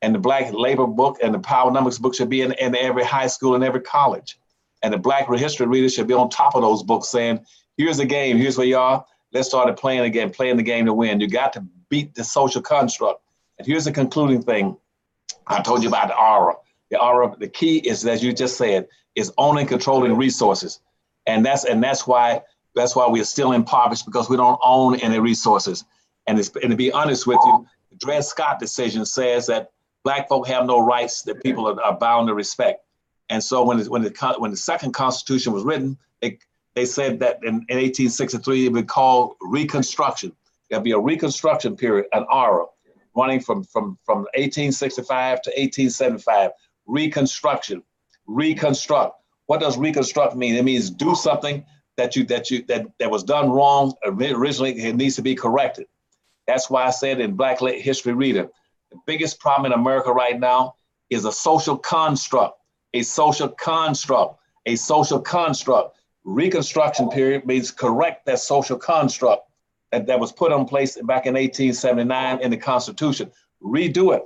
And the Black Labor book and the Powernomics book should be in every high school and every college. And the Black History Reader should be on top of those books saying, here's the game, here's where you are. Let's start playing again, playing the game to win. You got to beat the social construct. And here's the concluding thing. I told you about the aura. The aura, the key is, as you just said, is owning, controlling resources. And that's why we're still impoverished, because we don't own any resources. And to be honest with you, the Dred Scott decision says that Black folk have no rights that people are bound to respect. And so when the second Constitution was written, they said that in 1863 it would be called Reconstruction. There'll be a Reconstruction period, an era, running from 1865 to 1875. Reconstruction, reconstruct. What does reconstruct mean? It means do something that was done wrong originally. It needs to be corrected. That's why I said in Black History Reader, the biggest problem in America right now is a social construct, a social construct. Reconstruction period means correct that social construct that was put in place back in 1879 in the Constitution. Redo it,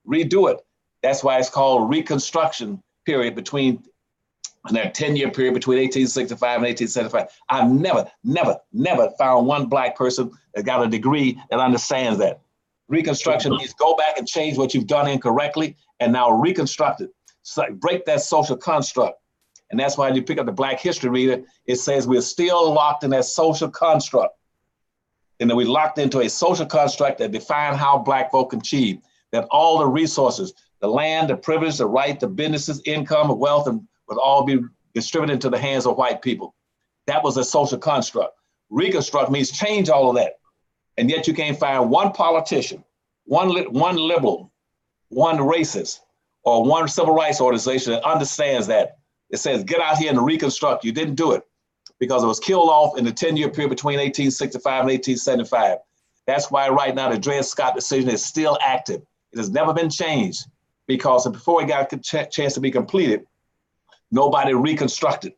redo it. That's why it's called Reconstruction period between that 10-year period between 1865 and 1875. I've never found one black person that got a degree that understands that. Reconstruction means go back and change what you've done incorrectly and now reconstruct it. So break that social construct. And that's why you pick up the Black History Reader, it says we're still locked in that social construct. And then we locked into a social construct that defines how black folk can achieve, that all the resources, the land, the privilege, the right, the businesses, income, wealth, and would all be distributed into the hands of white people. That was a social construct. Reconstruct means change all of that. And yet you can't find one politician, one liberal, one racist, or one civil rights organization that understands that. It says, get out here and reconstruct. You didn't do it because it was killed off in the 10-year period between 1865 and 1875. That's why right now the Dred Scott decision is still active. It has never been changed because before it got a chance to be completed, nobody reconstructed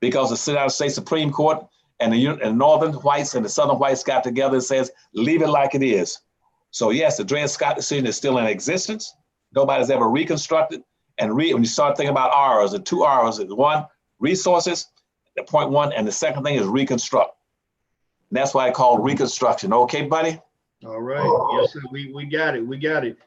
because the United States Supreme Court and the Northern whites and the Southern whites got together and says, leave it like it is. So yes, the Dred Scott decision is still in existence. Nobody's ever reconstructed. And when you start thinking about R's, the two R's, one, resources, the point one, and the second thing is reconstruct. And that's why I call Reconstruction. Okay, buddy? All right. Yes, sir. We got it. We got it.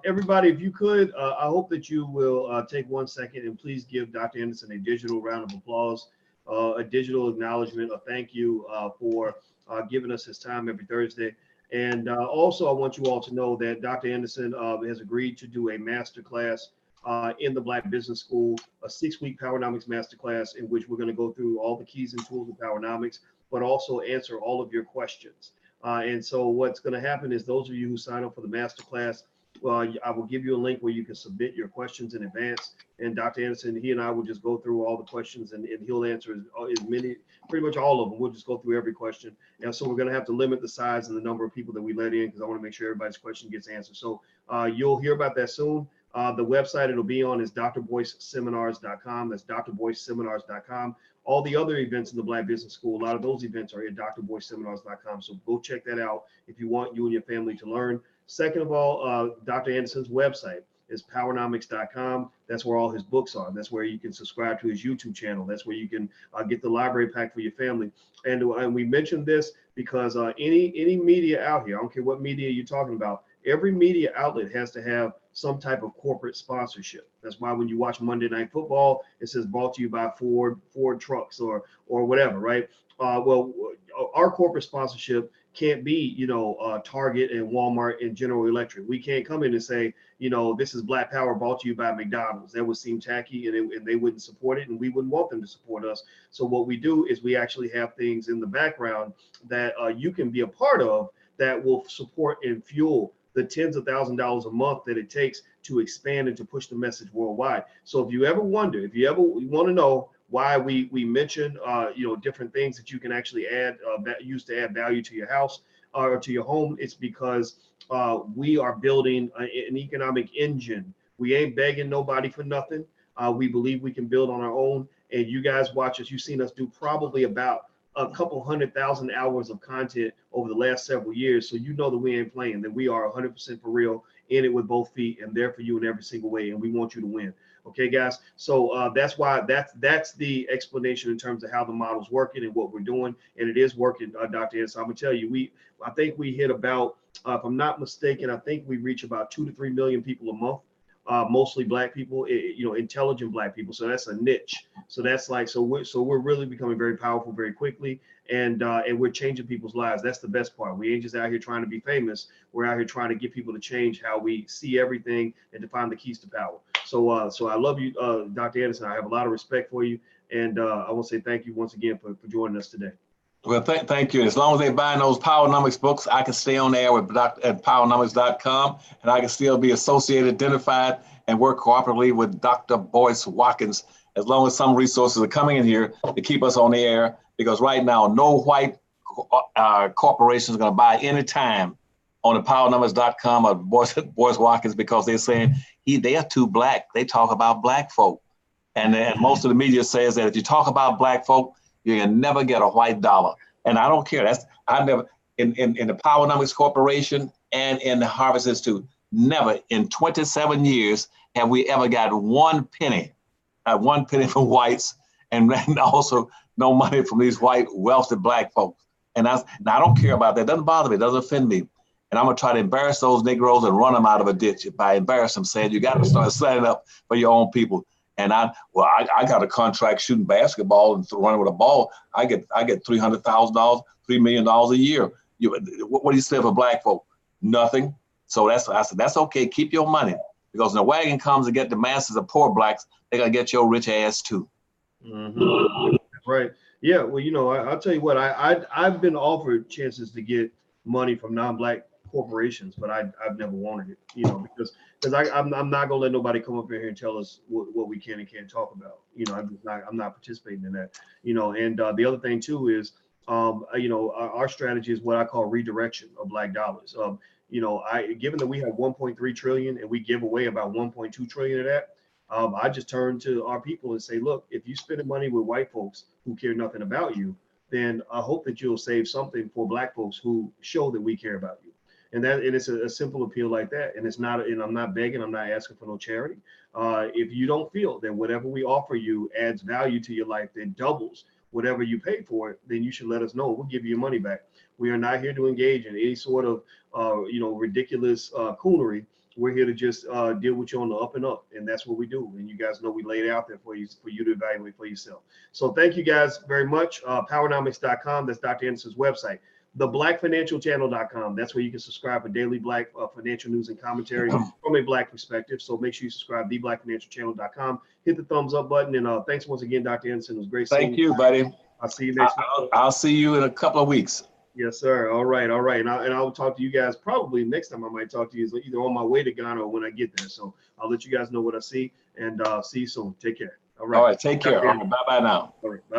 Everybody, if you could, I hope that you will take 1 second and please give Dr. Anderson a digital round of applause, a digital acknowledgement, a thank you for giving us his time every Thursday. And also, I want you all to know that Dr. Anderson has agreed to do a masterclass in the Black Business School, a 6-week Powernomics masterclass in which we're going to go through all the keys and tools of Powernomics, but also answer all of your questions. And so what's going to happen is those of you who sign up for the masterclass, I will give you a link where you can submit your questions in advance. And Dr. Anderson, he and I will just go through all the questions and he'll answer as many, pretty much all of them. We'll just go through every question. And so we're going to have to limit the size and the number of people that we let in because I want to make sure everybody's question gets answered. So you'll hear about that soon. The website it'll be on is drboyceseminars.com. That's drboyceseminars.com. All the other events in the Black Business School, a lot of those events are at drboyceseminars.com. So go check that out if you want you and your family to learn. Second of all, Dr. Anderson's website is powernomics.com. That's where all his books are. That's where you can subscribe to his YouTube channel. That's where you can get the library pack for your family. And we mentioned this because any media out here, I don't care what media you're talking about, every media outlet has to have some type of corporate sponsorship. That's why when you watch Monday Night Football, it says brought to you by Ford trucks or whatever, right? Well, our corporate sponsorship can't be, Target and Walmart and General Electric. We can't come in and say, this is Black Power brought to you by McDonald's. That would seem tacky and they wouldn't support it and we wouldn't want them to support us. So what we do is we actually have things in the background that you can be a part of that will support and fuel the tens of thousands of dollars a month that it takes to expand and to push the message worldwide. So if you ever wonder, if you ever want to know why we mention different things that you can actually use to add value to your house or to your home, it's because we are building an economic engine. We ain't begging nobody for nothing. We believe we can build on our own. And you guys watch us. You've seen us do probably about a couple 100,000 hours of content over the last several years. So that we ain't playing, that we are 100% for real, in it with both feet and there for you in every single way. And we want you to win. Okay, guys. So that's why that's the explanation in terms of how the model's working and what we're doing. And it is working, Dr. Anderson. I'm gonna tell you, I think we hit about, if I'm not mistaken, I think we reach about 2 to 3 million people a month. Mostly Black people, intelligent Black people. So that's a niche. So that's like, so we're really becoming very powerful very quickly, and we're changing people's lives. That's the best part. We ain't just out here trying to be famous. We're out here trying to get people to change how we see everything and to find the keys to power. So I love you, Dr. Anderson. I have a lot of respect for you, and I want to say thank you once again for joining us today. Well, thank you. As long as they're buying those Powernomics books, I can stay on the air at powernomics.com, and I can still be associated, identified, and work cooperatively with Dr. Boyce Watkins, as long as some resources are coming in here to keep us on the air, because right now, no white corporation is going to buy any time on the powernomics.com or Boyce Watkins, because they're saying they are too Black. They talk about Black folk. And most of the media says that if you talk about black folk, you can never get a white dollar. And I don't care. I never in the Powernomics Corporation and in the Harvest Institute, never in 27 years have we ever got one penny from whites, and also no money from these white wealthy black folks. And I don't care about that. It doesn't bother me. It doesn't offend me. And I'm gonna try to embarrass those Negroes and run them out of a ditch by embarrassing them, saying you got to start setting up for your own people. And I got a contract shooting basketball and running with a ball. I get $300,000, $3 million a year. What do you say for black folk? Nothing. So I said, that's okay. Keep your money, because when the wagon comes to get the masses of poor blacks, they're gonna get your rich ass too. Mm-hmm. Right. Yeah. Well, I'll tell you what. I've been offered chances to get money from non-black corporations, but I've never wanted it. Because I'm not gonna let nobody come up in here and tell us what we can and can't talk about. I'm not participating in that. And the other thing too is, our strategy is what I call redirection of black dollars. Given that we have 1.3 trillion and we give away about 1.2 trillion of that, I just turn to our people and say, look, if you spend money with white folks who care nothing about you, then I hope that you'll save something for black folks who show that we care about you. And it's a simple appeal like that. And I'm not begging, I'm not asking for no charity. If you don't feel that whatever we offer you adds value to your life, that doubles whatever you pay for it, then you should let us know. We'll give you your money back. We are not here to engage in any sort of, ridiculous coonery. We're here to just deal with you on the up and up, and that's what we do. And you guys know we laid it out there for you to evaluate for yourself. So thank you guys very much. Powernomics.com, that's Dr. Anderson's website. TheBlackFinancialChannel.com, that's where you can subscribe for daily black financial news and commentary from a black perspective. So make sure you subscribe, TheBlackFinancialChannel.com. Hit the thumbs up button, and thanks once again, Dr. Anderson. It was great seeing you. Thank you, buddy. I'll see you next week. I'll see you in a couple of weeks. Yes, sir. All right. And I'll talk to you guys probably next time. I might talk to you is either on my way to Ghana or when I get there. So I'll let you guys know what I see, and see you soon. Take care. All right. Take care. All right, bye-bye now. All right. Bye.